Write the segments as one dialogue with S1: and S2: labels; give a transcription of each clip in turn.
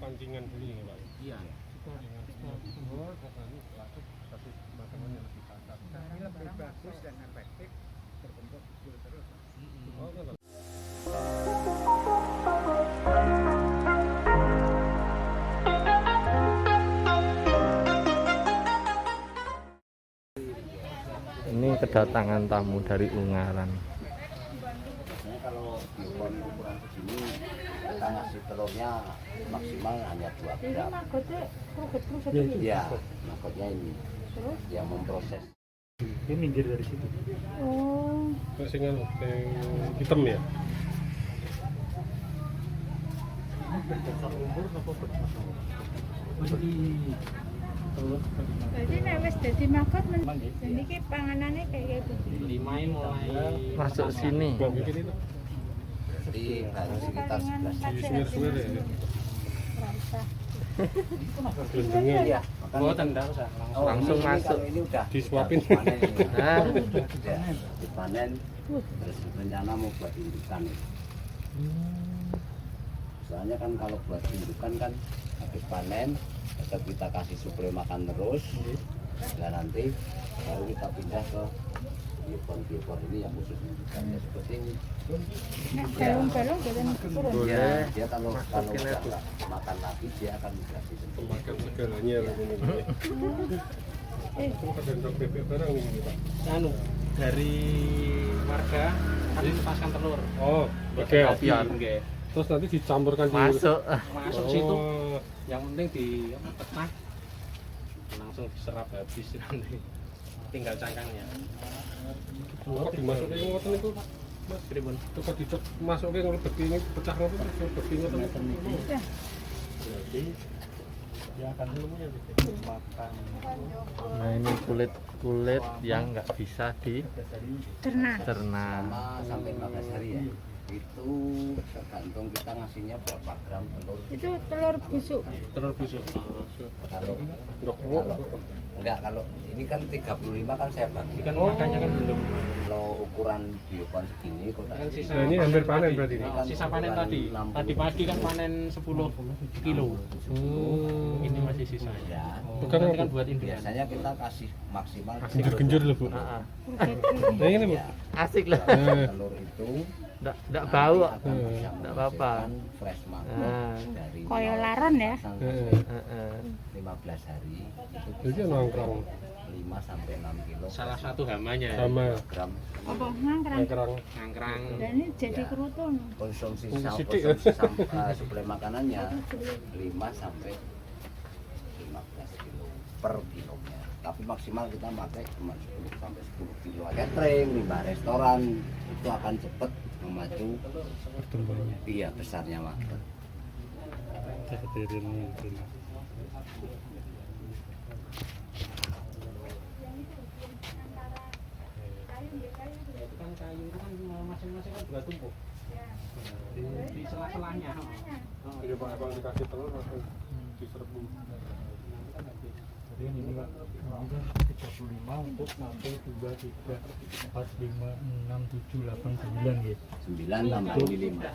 S1: Pancingan beli ya Pak? Iya. Kasih makanan yang lebih kasar.
S2: Ini lebih bagus dan efektif berbentuk kecil terus.
S3: Ini kedatangan tamu dari Ungaran.
S4: Biasanya kalau biopon ukuran segini kita ngasih telurnya maksimal hanya 2 gram. Iya, magotnya ini yang memproses.
S2: Dia minggir dari situ.
S1: Oh. Singan hitam ya?
S2: Berdasar umur apa berdasar?
S5: Jadi nek wis dadi magot niki panganane kayak gitu.
S3: Limain mulai masuk sini.
S4: Di baru sekitar 11.
S1: Di sungai-sungai ya?
S4: Gelendengnya ya.
S3: Oh, tendang langsung
S4: ini
S3: masuk.
S4: Ini udah
S1: Disuapin.
S4: dipanen ini.
S3: Nah,
S4: Ya, dipanen terus rencana mau buat indukan. Soalnya kan kalau buat indukan kan habis panen tetap kita kasih suplai makan terus. Dan nanti baru kita pindah ke biopon ini yang khusus indukan ya seperti ini.
S5: Nek balung-balung jalan turun.
S4: Ya, dia kalau udah nggak makan lagi dia akan migrasi sendiri.
S1: Makan segalanya ini. Itu ada stok bebek barang ini Pak?
S3: anu dari warga kan lepaskan telur.
S1: Oh, oke.
S3: Biar nggih.
S1: Terus nanti dicampurkan di
S3: Masuk situ.
S1: Oh.
S3: Yang penting di petak langsung diserap habis nanti. Tinggal cangkangnya.
S1: Kok dimasukin ngoten niku Mas?
S3: Pripun?
S1: Coba dimasukin ngelebet ini pecah ngoten ngelebet ngoten.
S2: Jadi dia akan makan.
S3: Nah, ini kulit yang nggak bisa
S5: Ternak.
S3: dicerna.
S4: Sama sampai 15 hari ya. Itu tergantung kita ngasihnya berapa gram telur.
S5: Itu telur busuk.
S3: Telur busuk.
S4: Kalau
S1: Ndok.
S4: enggak, kalau ini kan 35 kan saya bagi.
S3: Kan makannya kan belum.
S4: Kalau ukuran biopon segini kok
S3: Kan sisa.
S1: Nah, ini hampir panen berarti ini.
S3: Sisa panen tadi. Tadi pagi kan panen 10 kilo. Ini masih sisanya.
S4: ya.
S1: Bukan
S3: Nanti kan buat indukan.
S4: Biasanya kita kasih maksimal
S1: Genjur loh Bu.
S3: Heeh.
S1: Nah ini Bu.
S4: Ya,
S3: Asik lah.
S4: telur itu
S3: Enggak bau.
S4: akan bisa
S3: Nggak apa-apa.
S4: menghasilkan fresh maggot
S3: Nah.
S4: dari
S5: Koyo laron ya.
S4: sampai
S3: Heeh.
S4: 15 hari itu
S1: Jadi nongkrong
S4: 5 sampai 6 kilo
S3: Salah satu hamanya
S1: sama
S4: gram.
S5: Apa ngangkrang?
S1: nongkrong.
S3: ngangkrang.
S5: Dan ini jadi kerutun.
S4: Konsumsi
S1: Sidik.
S4: suplai makanannya 5 sampai 15 kilo per kilonya. Tapi maksimal kita pakai cuma 10 sampai 10 kilo. Catering, 5 restoran itu akan cepat memacu
S1: Pertumbuhannya.
S4: iya besarnya maggot.
S1: Hadirin mungkin.
S3: Itu kan kayu itu kan masing-masing kan dua tumpuk. Di sela-selanya.
S1: Jadi Pak Abang dikasih telur langsung diserbu.
S2: Jadi ini Pak, ini 35 untuk 1, 2, 3, 4, 5, 6, 7, 8, 9 ya.
S4: 9 tambah ini 5.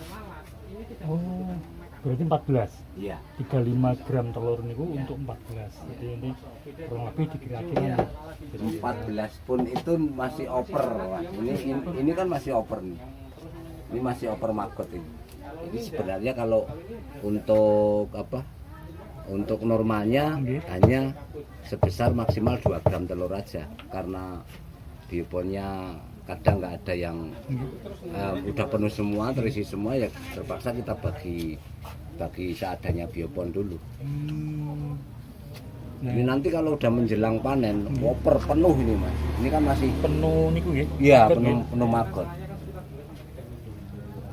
S2: Oh, berarti 14.
S4: Iya.
S2: 35 gram telur niku untuk 14. Jadi ini kurang lebih dikira-kira
S4: Iya.
S2: nih.
S4: 14 pun itu masih oper. Wah, ini kan masih oper nih. Ini masih oper maggot ini. Jadi sebenarnya kalau untuk apa? Untuk normalnya hanya sebesar maksimal 2 gram telur aja, karena bioponnya kadang nggak ada yang udah penuh semua, terisi semua, ya terpaksa kita bagi seadanya biopon dulu. Ini nanti kalau udah menjelang panen, oper penuh ini mas. Ini kan masih
S2: penuh niku nggih.
S4: iya
S2: Maggot
S4: penuh maggot.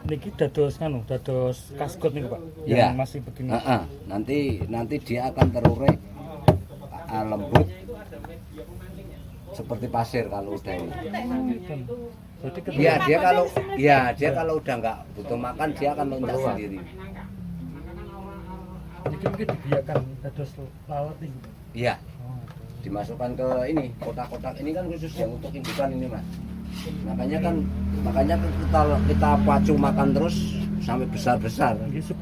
S2: Niki dados kaskot niku Pak.
S4: Iya.
S2: Yang masih begini.
S4: Nanti dia akan terurai lembut seperti pasir kalau udah ini.
S2: Berarti
S4: Iya dia kalau udah nggak butuh makan dia akan loncat sendiri.
S2: Niki mungkin dibiarkan dados lalat nih.
S4: Iya. Dimasukkan ke ini kotak-kotak ini kan khusus yang untuk indukan ini mas. Makanya kita pacu makan terus sampai besar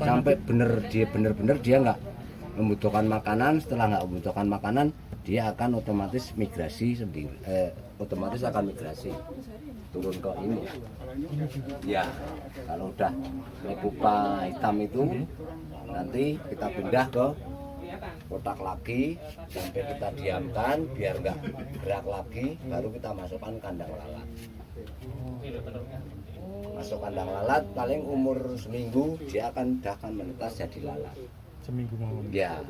S4: sampai bener-bener dia nggak membutuhkan makanan. Setelah nggak membutuhkan makanan dia akan otomatis migrasi sendiri, otomatis akan migrasi turun ke ini. Ya kalau udah pupa hitam itu nanti kita pindah ke kotak lagi sampai kita diamkan biar nggak gerak lagi, baru kita masukkan kandang lalat. Masuk kandang lalat paling umur seminggu dia akan menetas jadi lalat.
S2: Seminggu mau.
S4: Ya,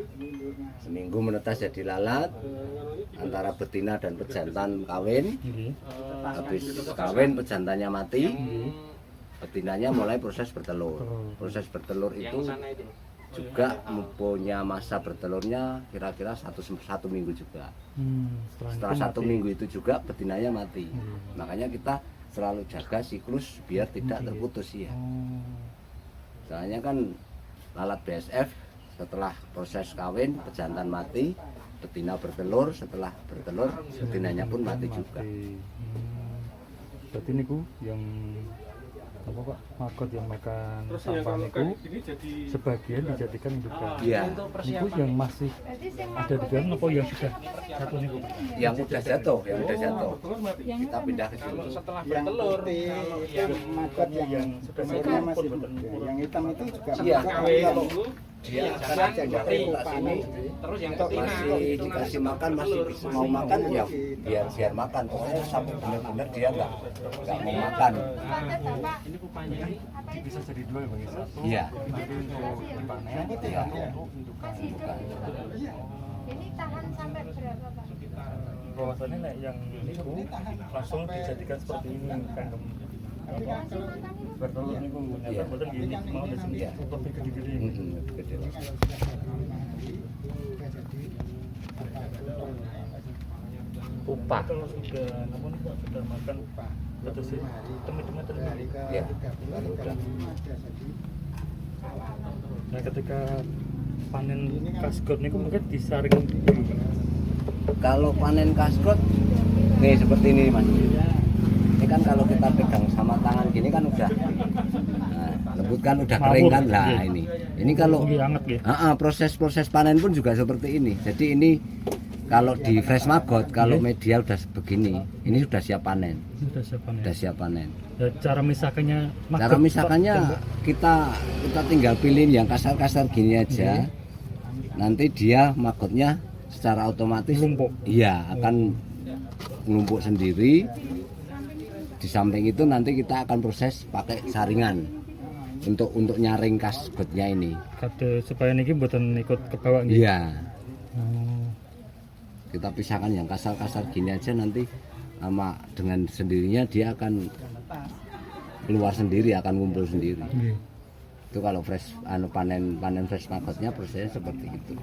S4: seminggu menetas jadi lalat antara betina dan pejantan kawin. Habis kawin pejantannya mati, betinanya mulai proses bertelur. Proses bertelur itu juga mempunyai masa bertelurnya kira-kira satu minggu juga. Setelah 1 minggu itu juga betinanya mati. Makanya kita selalu jaga siklus biar tidak terputus ya. Soalnya kan lalat BSF setelah proses kawin pejantan mati, betina bertelur, setelah bertelur betinanya pun mati juga.
S2: Berarti niku yang apa Pak, maggot yang makan sampah niku sebagian dijadikan indukan.
S4: Iya.
S2: Niku yang masih ada di dalam apa yang sudah satu niku?
S4: Yang udah jatuh, kita pindah ke sini.
S3: Setelah
S6: Yang
S3: bertelur,
S6: putih
S3: kalau
S6: itu maggot yang
S2: sudah
S6: telurnya masih muda. Yang hitam itu juga
S4: Iya,
S6: maggot,
S3: kawin
S6: kalau
S3: dulu,
S4: dia
S3: iya,
S4: akan
S3: jangan
S4: jaga
S3: mati.
S4: reputasi ini.
S3: Terus yang
S6: Untuk
S3: betina
S4: Masih
S3: itu
S4: dikasih
S3: nanti
S4: makan, masih
S3: bertelur,
S4: bisa mau makan ya biar makan. Pokoknya sampai benar-benar dia nggak mau makan.
S3: Ini pupanya ini
S2: Bisa jadi dua ya Bang, satu
S4: Iya.
S2: nanti untuk dipanen,
S4: Iya.
S2: satu untuk indukan.
S5: Ini tahan sampai berapa Pak?
S2: Bahwasannya nek yang niku langsung dijadikan seperti ini kandung bertelur niku
S4: Iya.
S2: nyata boten gini mau di sini
S4: Iya.
S2: lebih gede-gede.
S4: Gede.
S2: Pupa. Kalau sudah namun sudah makan betul sih teman-teman terus.
S4: Ya, udah.
S2: Nah ketika panen kaskot niku mungkin disaring dulu Pak.
S4: Kalau panen kaskot nih seperti ini mas. Ini kan kalau kita pegang sama tangan gini kan udah lembut kan, udah kering kan lah ini. Ini kalau
S2: Hangat ya.
S4: proses panen pun juga seperti ini. Jadi ini kalau di fresh maggot, kalau media udah begini, ini sudah siap panen.
S2: Sudah siap panen.
S4: Sudah siap panen.
S2: Ya, cara misalkannya maggot,
S4: Cara misalkannya
S2: Pak,
S4: kita tinggal pilihin yang kasar-kasar gini aja. Nanti dia maggotnya secara otomatis
S2: Menumpuk.
S4: iya akan menumpuk sendiri. Di samping itu nanti kita akan proses pakai saringan untuk nyaring kaskotnya ini.
S2: kade supaya niki mboten ikut ke bawah nggih.
S4: Iya.
S2: Oh.
S4: Kita pisahkan yang kasar-kasar gini aja, nanti sama dengan sendirinya dia akan keluar sendiri, akan ngumpul sendiri.
S2: Nggih.
S4: Itu kalau fresh panen fresh maggotnya prosesnya seperti itu.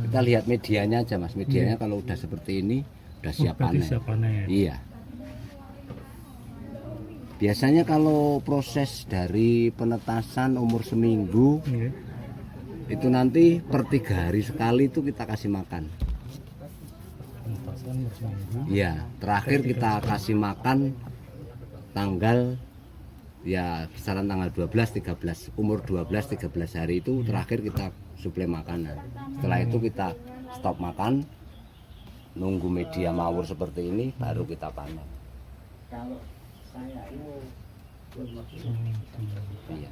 S4: Kita lihat medianya aja mas, medianya kalau udah seperti ini udah siap
S2: Berarti
S4: panen.
S2: siap panen.
S4: Iya. Biasanya kalau proses dari penetasan umur seminggu
S2: Nggih.
S4: itu nanti per 3 hari sekali itu kita kasih makan.
S2: Pentasan berseminggu.
S4: Iya, terakhir kita kasih makan tanggal ya kisaran tanggal 12 13 umur 12 13 hari itu terakhir kita suplai makanan. Setelah itu kita stop makan, nunggu media mawur seperti ini baru kita panen.
S6: Kalau saya itu
S4: Iya.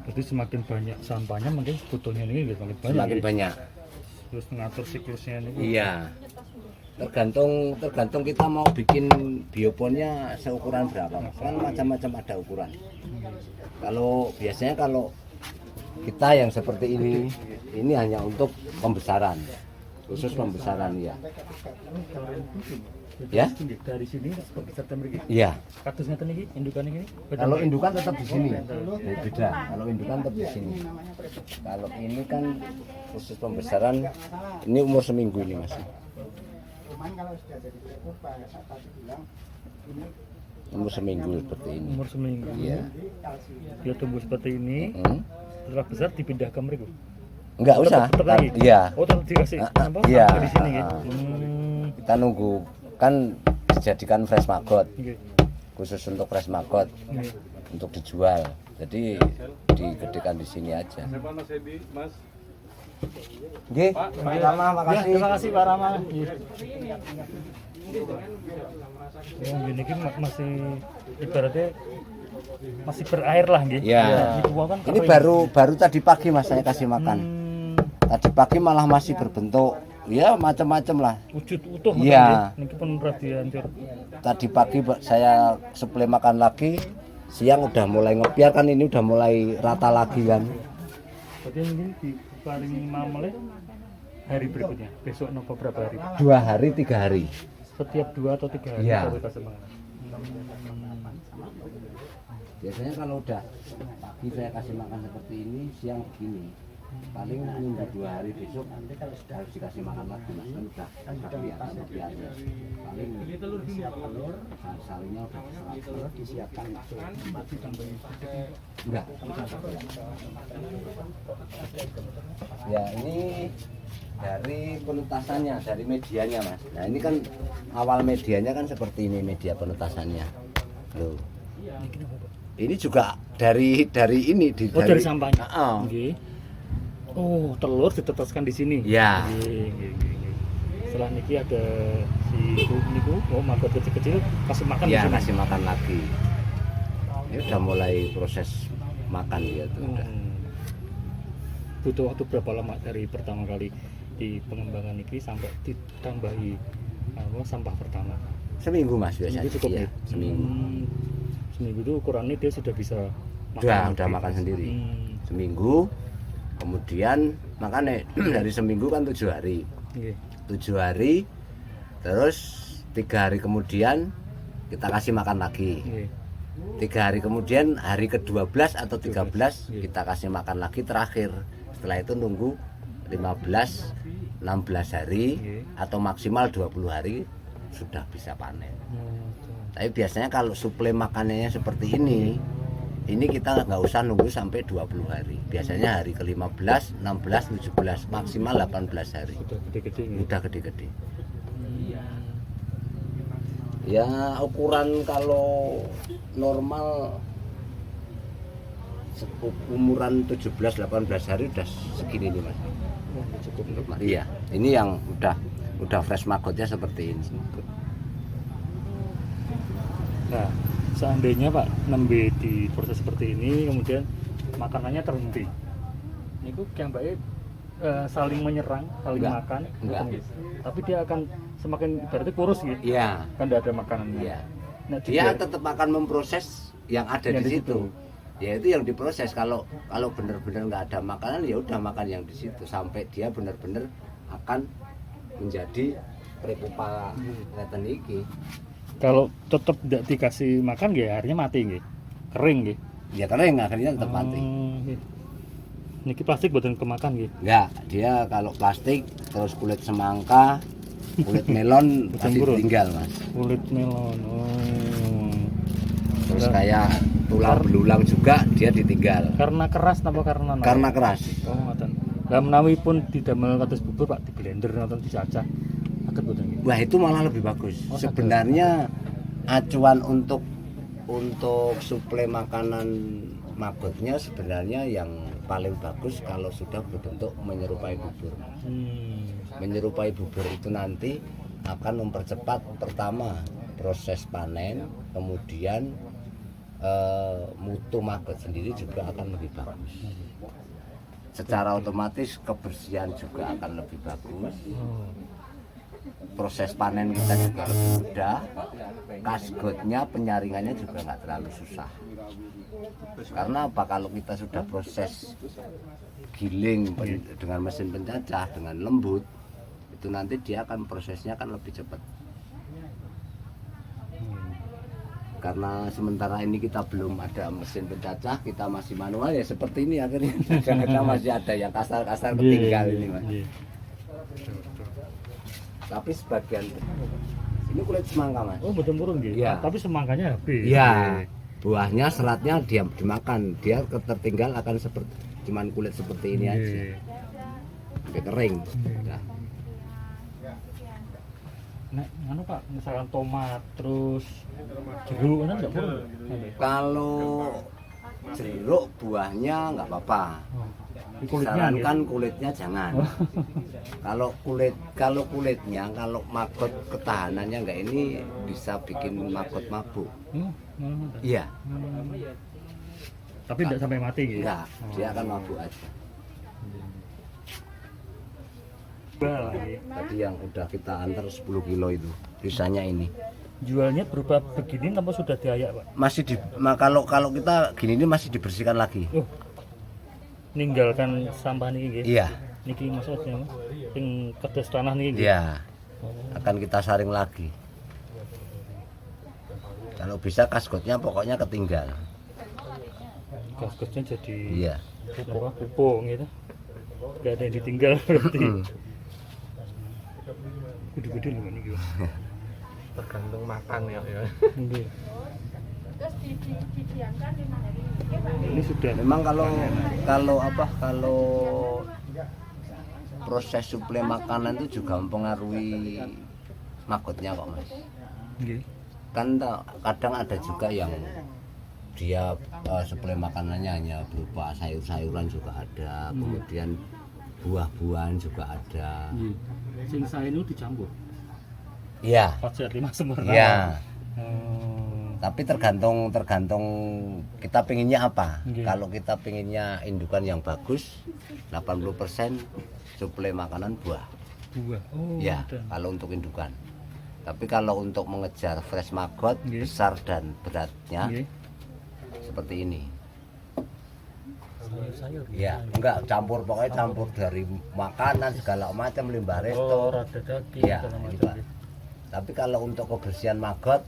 S2: Berarti semakin banyak sampahnya mungkin butuhnya ini semakin banyak.
S4: Semakin
S2: ya?
S4: banyak.
S2: Terus mengatur siklusnya ini.
S4: Iya. Tergantung kita mau bikin bioponnya seukuran berapa, Mas. Kan macam-macam ada ukuran. Kalau biasanya kalau kita yang seperti ini hanya untuk pembesaran, khusus pembesaran ya. Ya?
S2: Dari sini seperti September ini.
S4: Iya.
S2: Katusnya ini indukan ini.
S4: Kalau indukan tetap di sini. Beda. Kalau indukan tetap di sini. Kalau ini kan khusus pembesaran, ini umur seminggu ini masih.
S6: Cuman kalau sudah jadi ekor Pak tadi bilang ini
S4: Umur seminggu seperti ini.
S2: Umur seminggu.
S4: Iya.
S2: Dia tumbuh seperti ini. Setelah besar dipindah ke mereka.
S4: Enggak usah.
S2: Tetap lagi.
S4: Iya.
S2: Oh, tetap dikasih apa?
S4: Iya.
S2: Di sini gitu.
S4: Kita nunggu kan dijadikan fresh maggot.
S2: Oke.
S4: Khusus untuk fresh maggot untuk dijual. Jadi digedekan di sini aja.
S1: Siapa Mas Edi, Mas?
S4: Nggih, sama
S2: Ya,
S4: makasih.
S2: terima kasih Pak Rama. Yang gini kan masih ibaratnya masih berair lah gitu.
S4: Ya.
S2: Kan
S4: Ini
S2: kering.
S4: baru tadi pagi Mas saya kasih makan. Tadi pagi malah masih berbentuk ya macam-macam lah.
S2: Wujud utuh.
S4: Iya.
S2: Ini pun berarti hancur.
S4: Tadi pagi saya suplai makan lagi, siang udah mulai ngebiar kan ini udah mulai rata lagi kan.
S2: Berarti ini di paling mamelnya hari berikutnya. Besok nopo berapa hari?
S4: 2 hari 3 hari.
S2: Setiap 2 atau 3 hari
S4: Iya.
S2: baru kasih makan.
S4: Biasanya kalau udah pagi saya kasih makan seperti ini, siang begini. Paling nunggu 2 hari besok harus dikasih makan lagi Mas. Kan udah biasa. Paling salinya udah telur disiapkan enggak. Ya ini dari penetasannya, dari medianya Mas. Nah ini kan awal medianya kan seperti ini media penetasannya. Loh. Ini juga dari ini
S2: Dari sampahnya.
S4: Heeh.
S2: Nggih. Oh, telur ditetaskan di sini.
S4: Ya.
S2: Nggih. Setelah niki ada si niku, oh maggot kecil-kecil kasih makan
S4: Ya
S2: di sini.
S4: kasih makan lagi. Ini udah mulai proses makan gitu udah.
S2: Butuh waktu berapa lama dari pertama kali di pengembangan niki sampai ditambahi sampah pertama?
S4: Seminggu Mas biasanya.
S2: Seminggu cukup
S4: Iya,
S2: ya?
S4: seminggu.
S2: Seminggu itu ukurannya dia sudah bisa
S4: Udah
S2: sendiri.
S4: makan sendiri. Seminggu. Kemudian makanya dari seminggu kan 7 hari.
S2: Nggih.
S4: 7 hari. Terus 3 hari kemudian kita kasih makan lagi.
S2: Nggih.
S4: 3 hari kemudian hari ke-12 atau 13 kita kasih makan lagi terakhir. Setelah itu nunggu 15 16 hari atau maksimal 20 hari sudah bisa panen. Tapi biasanya kalau suplai makanannya seperti ini kita nggak usah nunggu sampai 20 hari. Biasanya hari ke-15, 16, 17, maksimal 18 hari.
S2: Udah gede-gede. Nggih.
S4: Udah gede-gede. Ya ukuran kalau normal umuran 17-18 hari udah segini nih Mas.
S2: Oh, cukup.
S4: Untuk iya, ini yang udah fresh maggotnya seperti ini.
S2: Nah, seandainya Pak nembe di proses seperti ini, kemudian makanannya terhenti. Niku yang baik saling menyerang, saling
S4: Enggak,
S2: makan,
S4: enggak.
S2: gitu. Tapi dia akan semakin berarti kurus gitu.
S4: Iya,
S2: Kan tidak ada makanannya.
S4: iya.
S2: Nah,
S4: Dia tetap akan memproses yang ada
S2: Yang
S4: di
S2: di
S4: situ. Ya itu yang diproses. Kalau benar-benar nggak ada makanan ya udah makan yang di situ sampai dia benar-benar akan menjadi prepupa ngeten iki.
S2: Kalau tetap tidak dikasih makan ya akhirnya mati gitu. Kering gitu.
S4: Ya kering akhirnya tetap mati.
S2: Gitu. Niki plastik buatan kemakan gitu.
S4: Enggak, dia kalau plastik terus kulit semangka, kulit melon pasti
S2: Campur.
S4: tinggal Mas.
S2: Kulit melon. Oh.
S4: Terus kayak tulang belulang juga dia ditinggal
S2: Karena keras apa karena
S4: karena keras.
S2: Oh, ngoten. Lah menawi pun didamel kados bubur Pak, di blender ngoten dicacah. Saged boten nggih.
S4: Wah itu malah lebih bagus.
S2: Oh, saged.
S4: Sebenarnya acuan untuk suplai makanan maggotnya sebenarnya yang paling bagus kalau sudah berbentuk menyerupai bubur. Menyerupai bubur itu nanti akan mempercepat pertama proses panen, kemudian mutu maggot sendiri juga akan lebih bagus. Secara otomatis kebersihan juga akan lebih bagus. Proses panen kita juga lebih mudah. Kasgotnya, penyaringannya juga nggak terlalu susah. Karena apa, kalau kita sudah proses giling dengan mesin pencacah dengan lembut, itu nanti dia akan prosesnya akan lebih cepat. Karena sementara ini kita belum ada mesin pencacah, kita masih manual ya seperti ini akhirnya. Kadang-kadang masih ada yang kasar-kasar ketinggal ini Mas. Tapi sebagian ini kulit semangka Mas.
S2: Oh betul turun gitu.
S4: Iya.
S2: Tapi semangkanya habis.
S4: Iya. Buahnya seratnya dia dimakan, dia tertinggal akan seperti cuman kulit seperti ini aja. Sampai kering. Nah.
S2: Nah, anu Pak, misalkan tomat terus jeruk kan enggak perlu.
S4: Kalau jeruk buahnya nggak apa-apa. Sarankan kulitnya jangan. Kalau kulitnya, kalau maggot ketahanannya nggak ini bisa bikin maggot mabuk. Iya.
S2: Tapi tidak sampai mati gitu.
S4: Enggak, dia akan mabuk aja. Tadi yang udah kita antar 10 kilo itu, sisanya ini.
S2: Jualnya berupa begini apa sudah diayak Pak?
S4: Masih kalau kita gini ini masih dibersihkan lagi.
S2: Ninggalkan sampah niki nggih.
S4: Iya.
S2: Niki maksudnya sing kertas tanah niki nggih.
S4: Iya. Akan kita saring lagi. Kalau bisa kasgotnya pokoknya ketinggal.
S2: Kasgotnya jadi
S4: Iya.
S2: pupuk gitu. Gak ada yang ditinggal berarti. Gede-gede loh niki.
S1: Tergantung makan ya.
S2: Nggih.
S5: Terus didiamkan 5 hari.
S2: Ini sudah
S4: Memang kalau proses suplai makanan itu juga mempengaruhi maggotnya kok Mas.
S2: nggih.
S4: Kan kadang ada juga yang dia suplai makanannya hanya berupa sayur-sayuran juga ada, kemudian buah-buahan juga ada.
S2: Sing saya itu dicampur.
S4: Iya.
S2: 4 sehat 5 sempurna.
S4: Iya. Tapi tergantung kita pengennya apa.
S2: Nggih.
S4: Kalau kita pengennya indukan yang bagus, 80% suplai makanan buah.
S2: Buah. Oh.
S4: Ya,
S2: ada.
S4: kalau untuk indukan. Tapi kalau untuk mengejar fresh maggot
S2: Nggih.
S4: besar dan beratnya
S2: Nggih.
S4: seperti ini.
S2: Sayur-sayur.
S4: Ya, enggak campur, pokoknya campur dari makanan segala macam, limbah
S2: Oh,
S4: resto.
S2: rada daging
S4: Ya,
S2: segala
S4: ini,
S2: macam.
S4: Pak. Tapi kalau untuk kebersihan maggot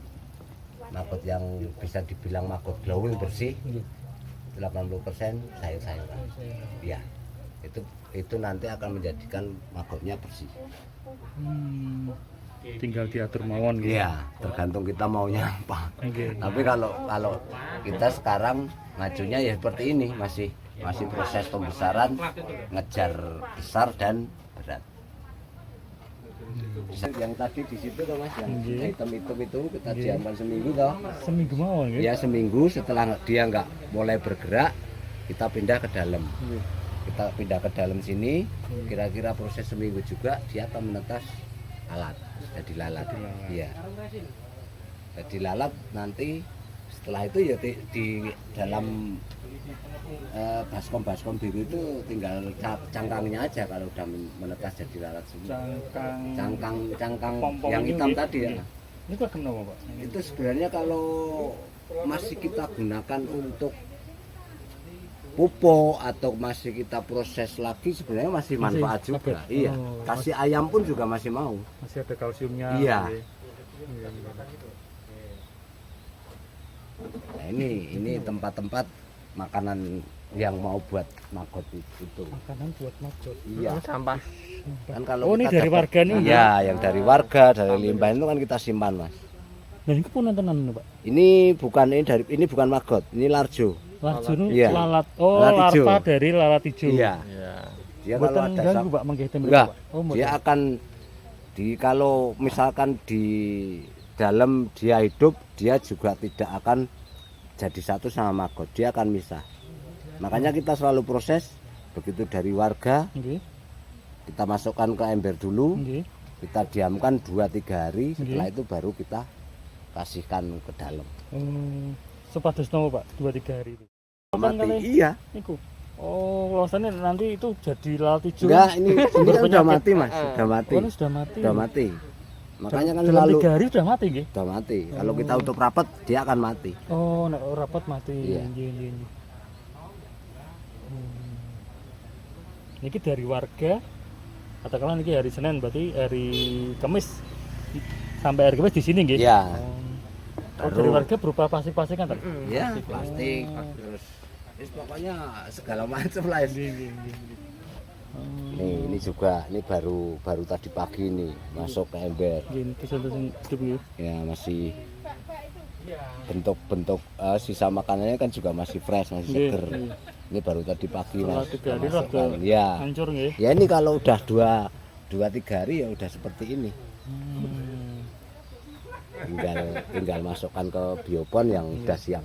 S4: yang bisa dibilang maggot glowing bersih,
S2: Nggih.
S4: 80% sayur-sayuran. Ya, itu nanti akan menjadikan maggotnya bersih.
S2: Tinggal diatur mawon gitu.
S4: Iya, tergantung kita maunya apa.
S2: Nggih.
S4: Tapi kalau kita sekarang ngajunya ya seperti ini, masih proses pembesaran, ngejar besar dan berat. Yang tadi di situ toh Mas, yang
S2: Nggih.
S4: hitam-hitam itu kita
S2: Nggih.
S4: diamkan seminggu toh.
S2: Seminggu mawon nggih.
S4: Ya seminggu setelah dia nggak mulai bergerak, kita pindah ke dalam.
S2: Nggih.
S4: Kita pindah ke dalam sini, kira-kira proses seminggu juga dia akan menetas alat, jadi lalat. Iya. Jadi lalat nanti setelah itu ya di dalam baskom biru itu tinggal cangkangnya aja kalau udah menetas jadi lalat semua. Cangkang
S2: Pompong
S4: yang
S2: ini
S4: hitam
S2: nggih.
S4: tadi ya.
S2: Ini kok kenapa Pak?
S4: Itu sebenarnya kalau masih kita gunakan untuk pupuk atau masih kita proses lagi sebenarnya masih manfaat
S2: Masih
S4: juga.
S2: bagus.
S4: Iya.
S2: Oh,
S4: Kasih ayam pun juga masih mau.
S2: Masih ada kalsiumnya.
S4: Iya.
S2: nggih.
S4: Nah, ini tempat-tempat makanan yang mau buat maggot itu.
S2: Makanan buat maggot.
S4: Iya.
S1: Sampah.
S4: Kan kalau
S2: Oh, ini
S4: kita
S2: dari
S4: dapat-
S2: warga nih?
S4: Iya, yang dari warga, dari limbah itu kan kita simpan, Mas.
S2: Nah, ini pun tenan Pak.
S4: Ini bukan maggot, ini larjo.
S2: Larjo itu
S4: Iya.
S2: lalat. Oh,
S4: Lalat hijau.
S2: larva dari lalat hijau.
S4: Iya.
S1: Iya.
S4: Dia kalau
S2: Buatan
S4: ada
S2: ganggu Pak menggih tempe,
S4: enggak,
S2: Pak. Oh,
S4: dia
S2: mboten.
S4: akan kalau misalkan di dalam dia hidup, dia juga tidak akan jadi satu sama maggot, dia akan misah. Makanya kita selalu proses begitu dari warga,
S2: Nggih.
S4: kita masukkan ke ember dulu,
S2: Nggih.
S4: kita diamkan 2-3 hari, setelah
S2: Nggih.
S4: itu baru kita kasihkan ke dalam.
S2: Sepados nopo Pak 2-3 hari itu.
S4: Mati. Iya.
S2: Niku. Oh, luasannya nanti itu jadi lalat hijau.
S4: Enggak, ini kan udah
S2: Berpenyakit.
S4: mati Mas, udah mati.
S2: Oh, ini sudah mati.
S4: Sudah mati. Makanya kan
S2: dalam
S4: selalu
S2: 3 hari sudah mati nggih.
S4: sudah mati. Kalau kita untuk rapat dia akan mati.
S2: Oh, nek rapat mati.
S4: Iya.
S2: Nggih. Niki dari warga katakanlah niki hari Senin berarti hari Kamis sampai hari Kamis di sini nggih.
S4: Iya.
S2: Oh, dari warga berupa plastik-plastikan kan?
S4: Ya, plastik terus pokoknya segala macam lah. Nih, ini juga ini baru tadi pagi nih masuk ke ember.
S2: Gini, terus gitu.
S4: Ya masih bentuk sisa makanannya kan juga masih fresh, masih seger. Ini baru tadi pagi
S2: Setelah
S4: Mas.
S2: 3 hari
S4: masukkan.
S2: rada
S4: Ya.
S2: hancur nggih.
S4: Ya ini kalau udah 2-3 hari ya udah seperti ini. Tinggal masukkan ke biopon yang udah siap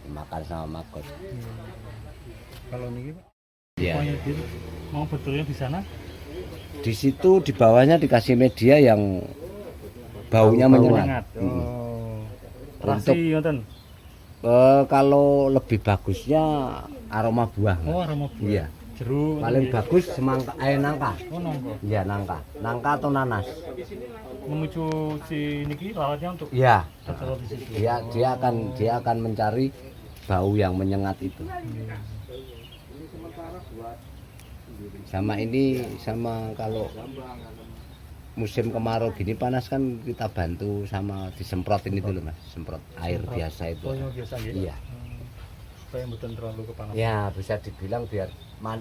S4: dimakan sama maggot.
S2: Kalau niki Pak,
S4: Ya.
S2: mau betulnya di sana?
S4: Di situ di bawahnya dikasih media yang baunya menyengat.
S2: Oh.
S4: Untuk
S2: Rasi ngoten.
S4: kalau lebih bagusnya aroma buah. Mas.
S2: Oh, aroma buah.
S4: Iya.
S2: Jeruk.
S4: Paling bagus semangka nangka.
S2: Oh, nongko.
S4: Iya nangka. Nangka atau nanas.
S2: Memicu si niki lalatnya untuk
S4: Iya.
S2: tertaruh di situ.
S4: Dia akan mencari bau yang menyengat itu. Sama ini sama kalau musim kemarau gini panas kan kita bantu sama disemprotin itu loh Mas, semprot air biasa itu.
S2: Oh, yang biasa nggih.
S4: Iya.
S2: Supaya mboten terlalu kepanasan.
S4: Ya bisa dibilang biar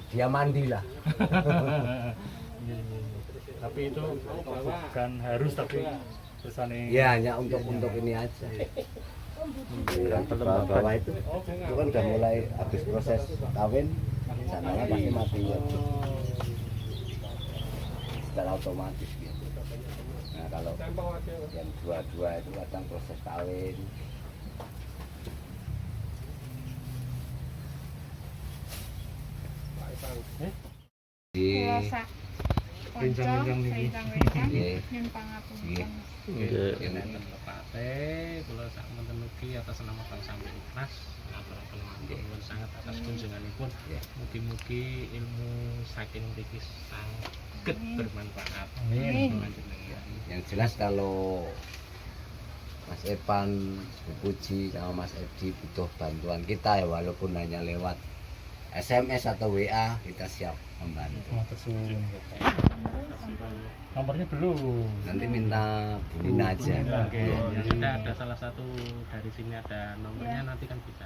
S4: dia mandi lah.
S2: Iya. Tapi itu bukan harus tapi kesane.
S4: Ya hanya untuk ini aja. Yang di bawah itu kan udah mulai habis proses kawin, sananya pasti mati ya. Secara otomatis gitu. Nah kalau yang dua-dua itu kadang proses kawin. Di
S5: Kula sak
S2: Rencang-rencang niki.
S4: Iya.
S5: Yen pangapunten.
S4: Iya.
S3: Enten lepate kula sak menten mugi atas nama Bang Sambil Ikhlas ngaturaken matur sangat atas kunjunganipun. Mugi-mugi ilmu saking mriki saged bermanfaat.
S2: Amin.
S4: Yang jelas kalau Mas Epan, Bu Puji sama Mas Edi butuh bantuan kita ya walaupun hanya lewat SMS atau WA kita siap membantu.
S2: Matur suwun. Nomornya belum.
S4: Nanti minta Bu Nina aja.
S2: Oke.
S3: Ya sudah ada salah satu dari sini ada nomornya nanti kan bisa